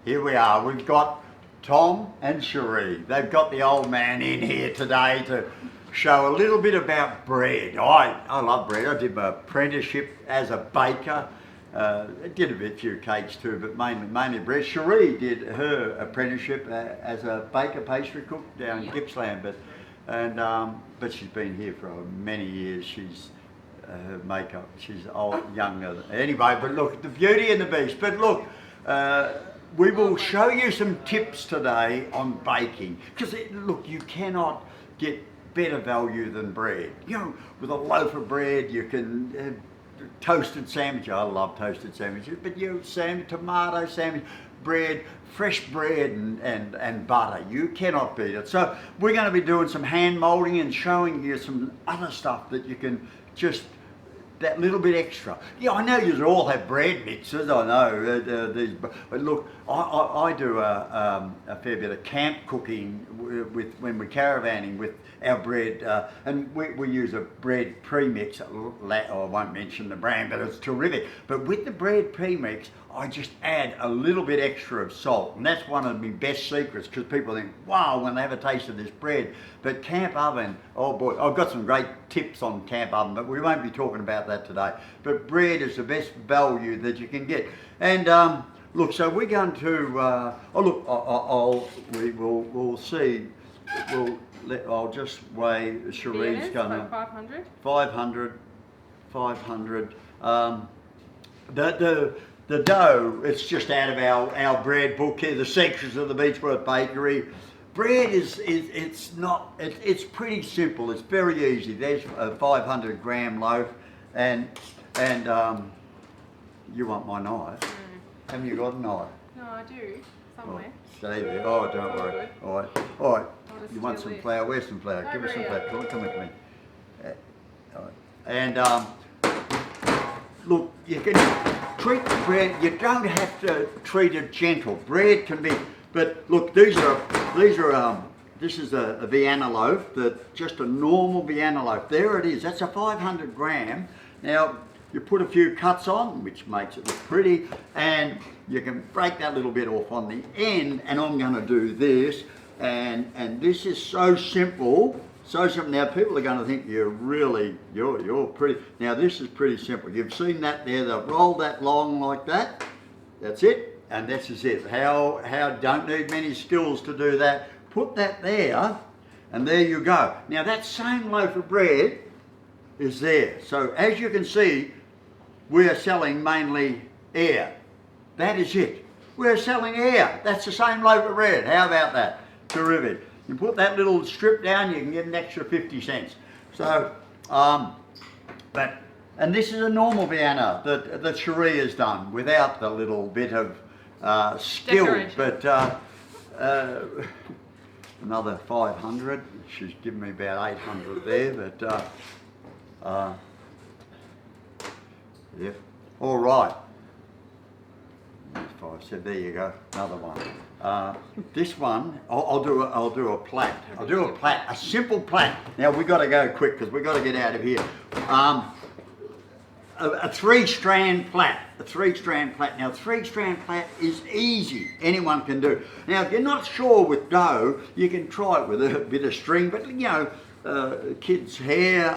here we are. We've got Tom and Cherie. They've got the old man in here today to show a little bit about bread. I love bread. I did my apprenticeship as a baker. I did a few cakes too, but mainly bread. Cherie did her apprenticeship as a baker pastry cook down in Gippsland, but she's been here for many years. She's her makeup. She's younger. Anyway, but look, the beauty and the beast. But look, we will show you some tips today on baking. Because look, you cannot get better value than bread. You know, with a loaf of bread, you can toasted sandwich. I love toasted sandwiches, but you tomato sandwich, bread, fresh bread and butter. You cannot beat it. So we're going to be doing some hand molding and showing you some other stuff that you can just that little bit extra. Yeah, I know you all have bread mixers, I know, but look, I do a fair bit of camp cooking when we're caravanning with our bread, and we use a bread premix. I won't mention the brand, but it's terrific. But with the bread premix, I just add a little bit extra of salt, and that's one of my best secrets, because people think, wow, when they have a taste of this bread. But camp oven, oh boy, I've got some great tips on camp oven, but we won't be talking about that today. But bread is the best value that you can get. And look, so we're going to, we'll see, I'll just weigh, Cherie's gonna, 500. 500. The dough, it's just out of our bread book here, the secrets of the Beechworth Bakery. Bread it's pretty simple. It's very easy. There's a 500 gram loaf, and you want my knife? Haven't you got a knife? No, I do somewhere. Oh, stay there. Oh, don't worry. All right. You want some flour? Where's some flour? Give us some flour. Come with me. All right. And look, you can treat the bread. You don't have to treat it gentle. Bread can be, but look, this is a Vienna loaf, just a normal Vienna loaf. There it is. That's a 500 gram. Now you put a few cuts on, which makes it look pretty, and you can break that little bit off on the end. And I'm going to do this, and this is so simple. So simple. Now people are going to think you're pretty. Now this is pretty simple. You've seen that there. They'll roll that long like that. That's it, and this is it. How don't need many skills to do that. Put that there, and there you go. Now that same loaf of bread is there. So as you can see, we're selling mainly air. That is it. We're selling air. That's the same loaf of bread. How about that? Terrific. You put that little strip down, you can get an extra 50 cents. So, and this is a normal Vienna that Cherie has done without the little bit of skill. Decoration. But another 500. She's given me about 800 there, but yeah. All right. 5 said, there you go, another one. This one, I'll do a plat. I'll do a plat, a simple plat. Now we've got to go quick because we've got to get out of here. A 3-strand plat. A 3-strand plat. Now 3-strand plat is easy. Anyone can do. Now if you're not sure with dough, you can try it with a bit of string, but you know, kids' hair,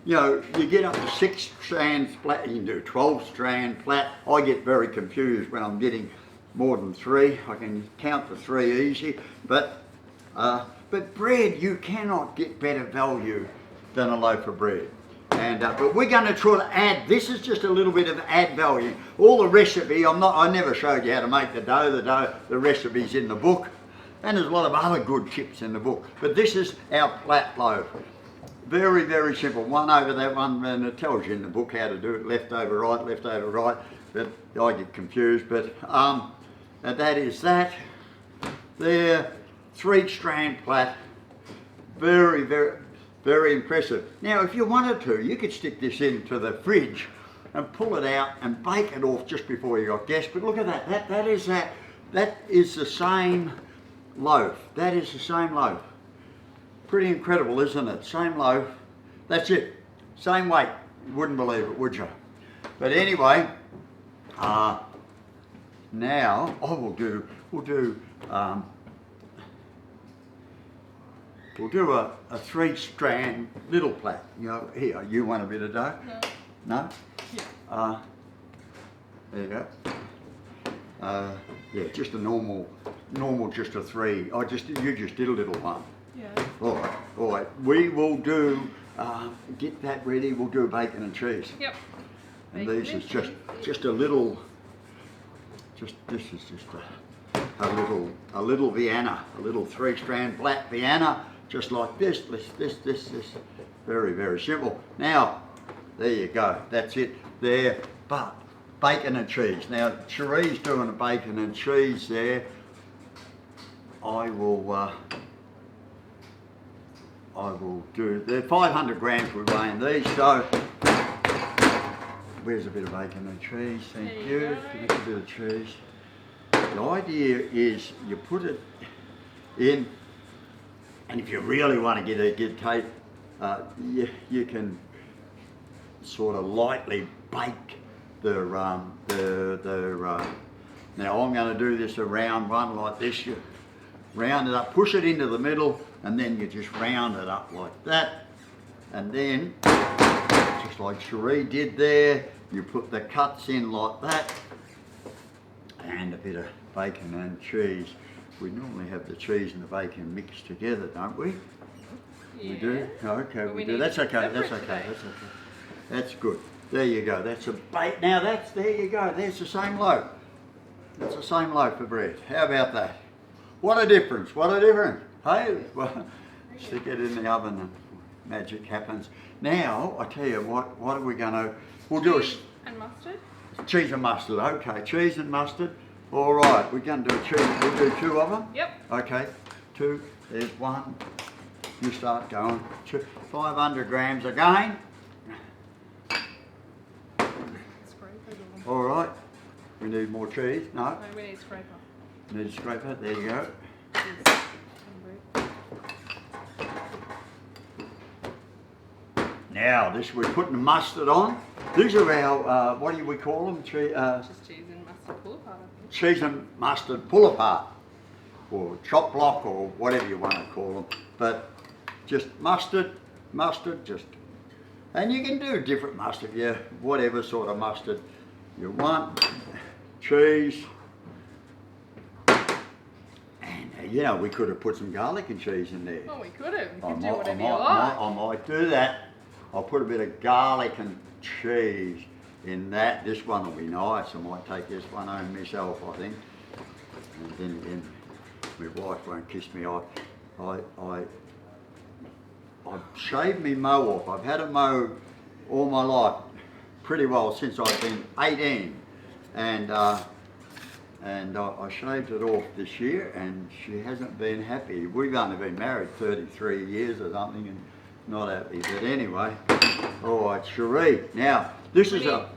you get up to 6 strands plat. You can do 12-strand plat. I get very confused when I'm getting more than 3. I can count to 3 easy, but bread, you cannot get better value than a loaf of bread. And but we're going to try to add. This is just a little bit of add value. All the recipe, I never showed you how to make the dough. The recipe's in the book, and there's a lot of other good tips in the book. But this is our plat loaf. Very, very simple. One over that one, and it tells you in the book how to do it. Left over right. But I get confused. But that is that. There, 3-strand plat. Very, very, very impressive. Now, if you wanted to, you could stick this into the fridge and pull it out and bake it off just before you got guests. But look at that. That is the same loaf. That is the same loaf. Pretty incredible, isn't it? Same loaf. That's it. Same weight. You wouldn't believe it, would you? But anyway, now we'll do a 3-strand little plat. You know, here, you want a bit of dough? No. No? Yeah. There you go. Yeah, just a normal, just a 3. You just did a little one. Yeah. All right. We will do, get that ready, we'll do bacon and cheese. Yep. And Bacon these and is cheese. just a little, this is just a little Vienna, a little 3-strand black Vienna, just like this. Very, very simple. Now, there you go, that's it there. But bacon and cheese. Now, Cherie's doing a bacon and cheese there. I will do, they're 500 grams we're weighing these, so where's a bit of bacon and cheese? Thank you. Give us a bit of cheese. The idea is you put it in, and if you really want to get a good taste, you can sort of lightly bake now I'm going to do this a round one like this. You round it up, push it into the middle, and then you just round it up like that, and then just like Cherie did there, you put the cuts in like that, and a bit of bacon and cheese. We normally have the cheese and the bacon mixed together, don't we? Yeah. We do? Okay, But we do. That's okay, that's okay, that's okay. That's good. There you go, that's a bake. Now there you go, there's the same loaf. That's the same loaf of bread. How about that? What a difference, what a difference. Hey, well, stick it in the oven and magic happens. Now, I tell you what are we gonna, we'll do Cheese and mustard. cheese and mustard, okay, cheese and mustard. All right, we're gonna do a cheese, we'll do 2 of them? Yep. Okay, 2, there's 1. You start going, 500 grams again. Scraper. All right, we need more cheese, no? No, we need scraper. Need a scraper, there you go. Now, we're putting mustard on. These are our, what do we call them? Just cheese and mustard pull apart. Cheese and mustard pull apart, or chop block, or whatever you want to call them. But just mustard, just, and you can do different mustard, yeah, whatever sort of mustard you want. Cheese, and you know, we could have put some garlic and cheese in there. Oh, we could have. You I could do might, whatever you like. I might do that. I'll put a bit of garlic and cheese in that. This one will be nice. I might take this one home myself, I think. And then my wife won't kiss me. I've shaved my mow off. I've had a mow all my life, pretty well since I've been 18. And I shaved it off this year, and she hasn't been happy. We've only been married 33 years or something, and not happy. But anyway, all right, Cherie. Now this is a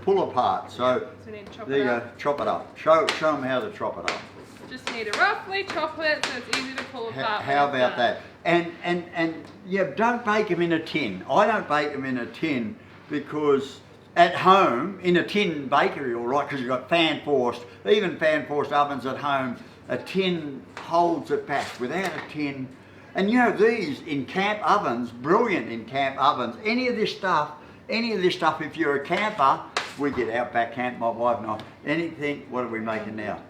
pull apart. So we need to chop there it you go. up. Chop it up. Show them how to chop it up. Just need to roughly chop it so it's easy to pull apart. How about that? And yeah, don't bake them in a tin. I don't bake them in a tin because at home, in a tin bakery, all right, because you've got even fan forced ovens at home, a tin holds it back. Without a tin, and you know, these in camp ovens, brilliant in camp ovens. Any of this stuff, if you're a camper, we get out back camp, my wife and I, anything, what are we making now?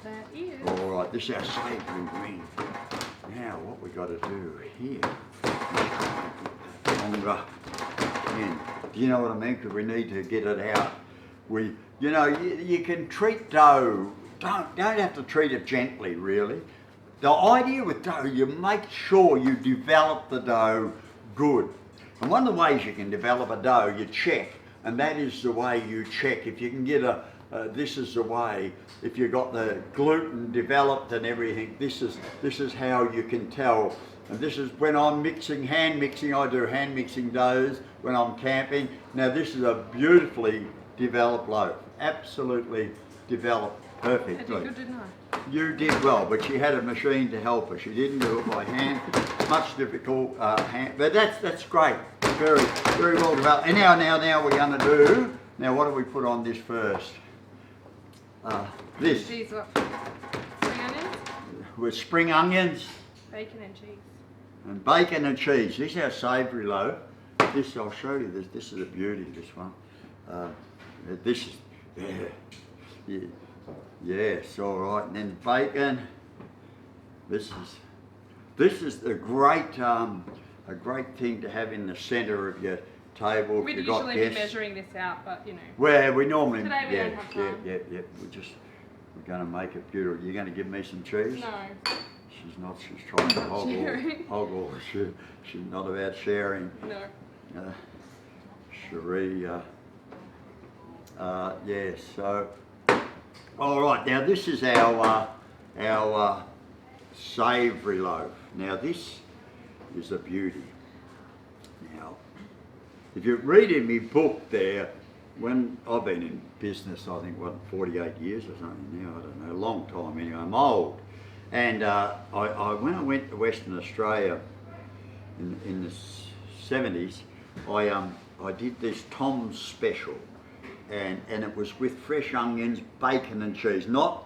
That is. All right, this is our Savoury Ring. Now, what we got to do here, longer in. Do you know what I mean? Because we need to get it out. You can treat dough. Don't have to treat it gently, really. The idea with dough, you make sure you develop the dough good. And one of the ways you can develop a dough, you check, and that is the way you check. If you can get this is the way. If you've got the gluten developed and everything, this is how you can tell. And this is when I'm hand mixing, I do hand mixing doughs when I'm camping. Now this is a beautifully developed loaf, absolutely developed perfectly. I did good, didn't I? You did well, but she had a machine to help her. She didn't do it by hand. Much difficult hand, but that's great. very, very well developed. And now we're going to do, now what do we put on this first? This. These are spring onions. With spring onions. Bacon and cheese. And bacon and cheese. This is our savoury loaf. This, I'll show you this. This is a beauty, this one. This is, yes, all right. And then bacon. This is a great thing to have in the centre of your table. We'd if you've got usually guests. be measuring this out, but you know. Well, we normally, Today we don't have time. yeah. We're going to make it beautiful. You're going to give me some cheese? No. She's not. She's trying to hog all. She's not about sharing. No. Cherie. Yes. So, all right. Now this is our savoury loaf. Now this is a beauty. Now, if you read in my book there, when I've been in business, I think, 48 years or something now, I don't know, a long time anyway, I'm old. And when I went to Western Australia in the 70s, I did this Tom's special, and it was with fresh onions, bacon and cheese, not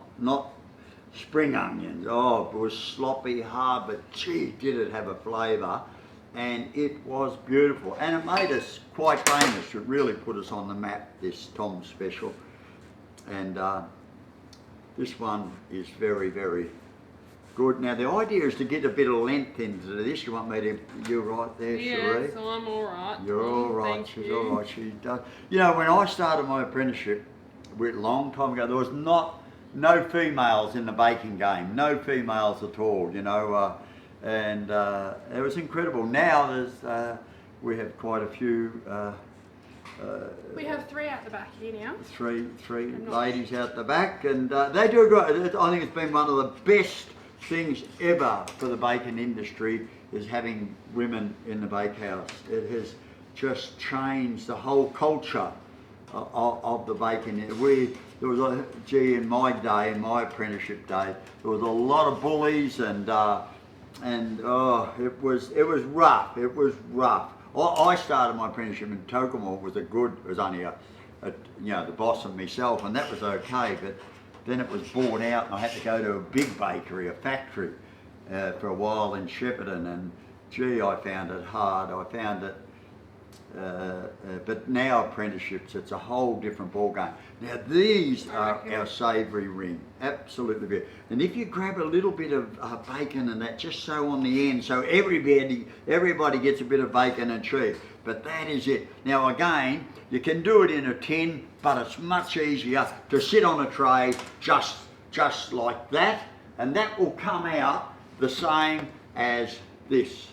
spring onions. Oh, it was sloppy, hard, but gee, did it have a flavour. And it was beautiful, and it made us quite famous. It really put us on the map, this Tom's special. And this one is very, very good. Now the idea is to get a bit of length into this. You want me to, you're right there, Cherie? Yes, I'm all right. You're all right, Thank she's you. all right. She does. You know, when I started my apprenticeship, a long time ago, there was no females in the baking game, no females at all, you know. And it was incredible. Now we have quite a few. We have 3 out the back here now. Three ladies out the back, and they do a great. I think it's been one of the best things ever for the bacon industry is having women in the bakehouse. It has just changed the whole culture of the bacon. There was in my day, in my apprenticeship day, there was a lot of bullies and oh, it was rough. It was rough. I started my apprenticeship in Tokemore. It was only the boss and myself, and that was okay. But then it was bought out, and I had to go to a big bakery, a factory, for a while in Shepparton. And gee, I found it hard. I found it. But now apprenticeships, it's a whole different ballgame. Now these are our Savoury Ring, absolutely good. And if you grab a little bit of bacon and that, just so on the end, so everybody gets a bit of bacon and cheese. But that is it. Now again, you can do it in a tin, but it's much easier to sit on a tray just like that, and that will come out the same as this.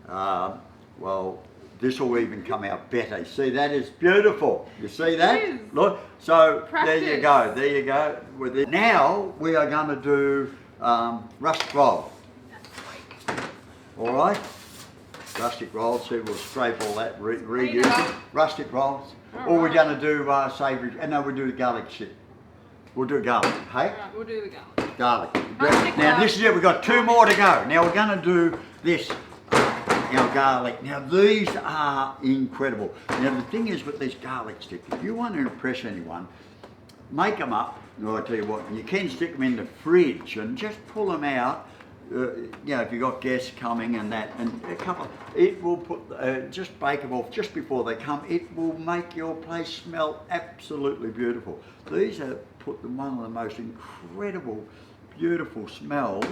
Well, this will even come out better. See, that is beautiful. You see that? It is. Look, so Practice. There you go. There you go. With it. Now we are going to do rustic rolls. All right? Rustic rolls. So we'll scrape all that, reuse it. Rustic rolls. All We're right. going to do savoury. And no, we'll do the garlic shit. We'll do garlic. Hey? All right, we'll do the garlic. Garlic. Rustic Now rolls. this is it. We've got 2 more to go. Now we're going to do this. Our garlic. Now these are incredible. Now the thing is with these garlic sticks, if you want to impress anyone, make them up. No, I tell you what, you can stick them in the fridge and just pull them out. You know, if you've got guests coming and that, and a couple, it will put, just bake them off just before they come. It will make your place smell absolutely beautiful. These are one of the most incredible, beautiful smells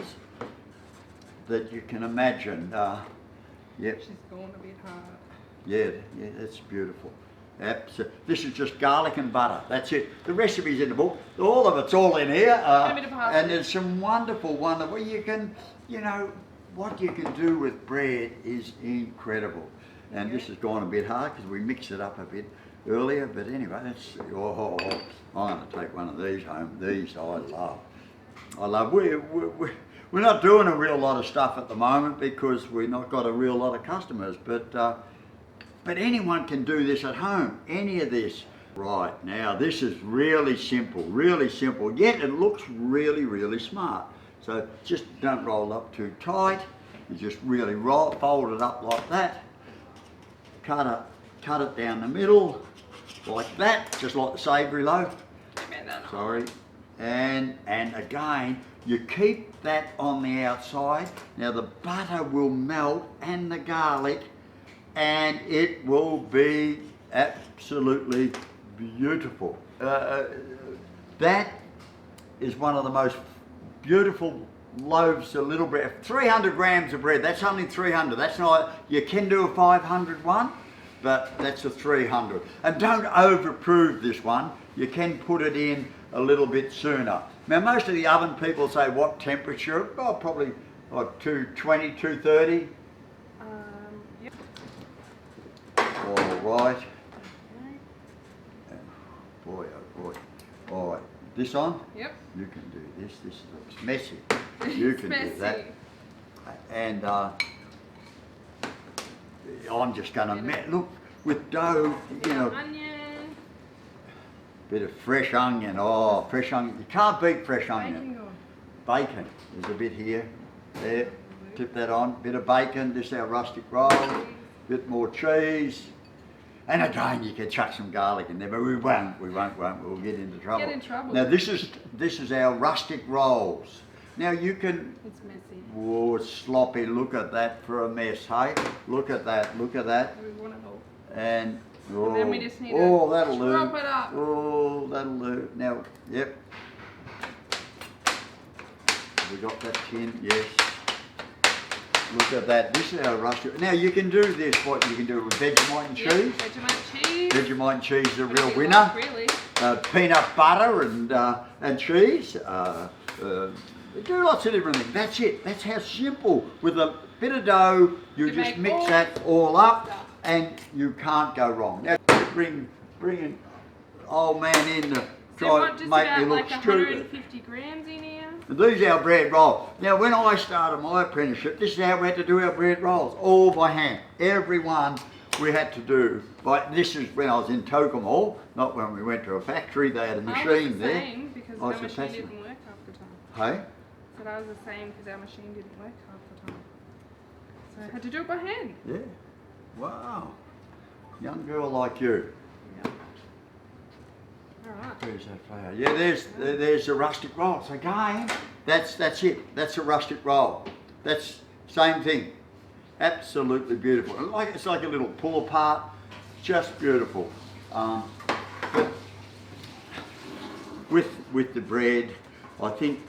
that you can imagine. Yep. She's going a bit hard. Yeah, that's beautiful. This is just garlic and butter. That's it. The recipe's in the book. All of it's all in here. A bit of parsley. And there's some wonderful, you can, you know, what you can do with bread is incredible. And this has gone a bit hard because we mixed it up a bit earlier. But anyway, I'm going to take one of these home. These I love. We're not doing a real lot of stuff at the moment because we've not got a real lot of customers, but anyone can do this at home, any of this. Right, now this is really simple, yet it looks really, really smart. So just don't roll up too tight, you just really fold it up like that, cut it down the middle like that, just like the savoury loaf. Sorry. And again, you keep that on the outside. Now the butter will melt and the garlic, and it will be absolutely beautiful. That is one of the most beautiful loaves of little bread. 300 grams of bread, that's only 300. That's not, you can do a 500 one, but that's a 300. And don't overprove this one. You can put it in a little bit sooner. Now most of the oven people say what temperature? Oh, probably like 220, 230. Yep. All right. Boy, oh boy. All right. This on? Yep. You can do this. This looks messy. You can do that. And I'm just going to look with dough. You know, onion. Bit of fresh onion. Oh, fresh onion. You can't beat fresh onion. Bacon. There's a bit here. There. Tip that on. Bit of bacon. This is our rustic roll. Bit more cheese. And again, you can chuck some garlic in there, but we won't. We'll get into trouble. Get in trouble. Now this is our rustic rolls. Now you can. It's messy. Oh, it's sloppy. Look at that for a mess, hey? Look at that. Look at that. We want it all. And And then we just need that'll do. chop it up. Oh, that'll do. Now, yep. We got that tin. Yes. Look at that. This is our rustic. Now you can do this. What you can do with Vegemite and cheese. Vegemite cheese. Vegemite and cheese is a real winner. Really. Peanut butter and cheese. Do lots of different things. That's it. That's how simple. With a bit of dough, you just mix that all up, and you can't go wrong. Now bring an old man in to try to make me look like stupid. 150 grams in here. These are our bread rolls. Now when I started my apprenticeship, this is how we had to do our bread rolls, all by hand. Every one we had to do. This is when I was in Tokamall, not when we went to a factory. They had a machine there. Same, because our machine didn't work half the time. Hey? So I was the same because our machine didn't work half the time. So I had to do it by hand. Yeah. Wow. Young girl like you. Yeah. Alright. Where's that flour? Yeah, there's the rustic rolls. Again, that's it. That's a rustic roll. That's same thing. Absolutely beautiful. It's like a little pull apart. Just beautiful. But with the bread, I think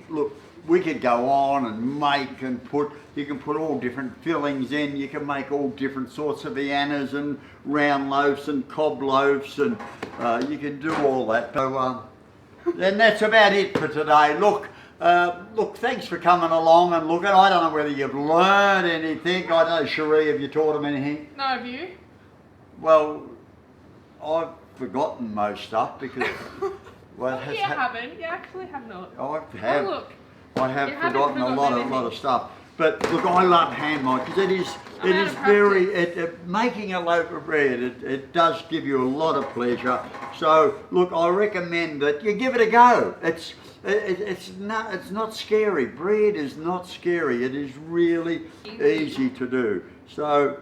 look, we could go on and make and put. You can put all different fillings in. You can make all different sorts of Viennas and round loaves and cob loaves, and you can do all that. So then that's about it for today. Look, thanks for coming along and looking. I don't know whether you've learned anything. I don't know, Cherie, have you taught them anything? No, have you? Well, I've forgotten most stuff because. Well, you haven't. You actually have not. I have. Oh, look. I have forgotten a lot of stuff. But look, I love hand mine because it is very making a loaf of bread. It does give you a lot of pleasure. So look, I recommend that you give it a go. It's not scary. Bread is not scary. It is really easy to do. So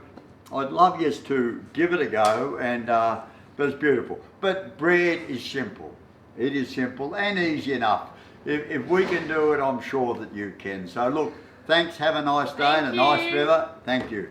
I'd love you to give it a go, and but it's beautiful. But bread is simple. It is simple and easy enough. If we can do it, I'm sure that you can. So look, thanks, have a nice day and a nice weather. Thank you.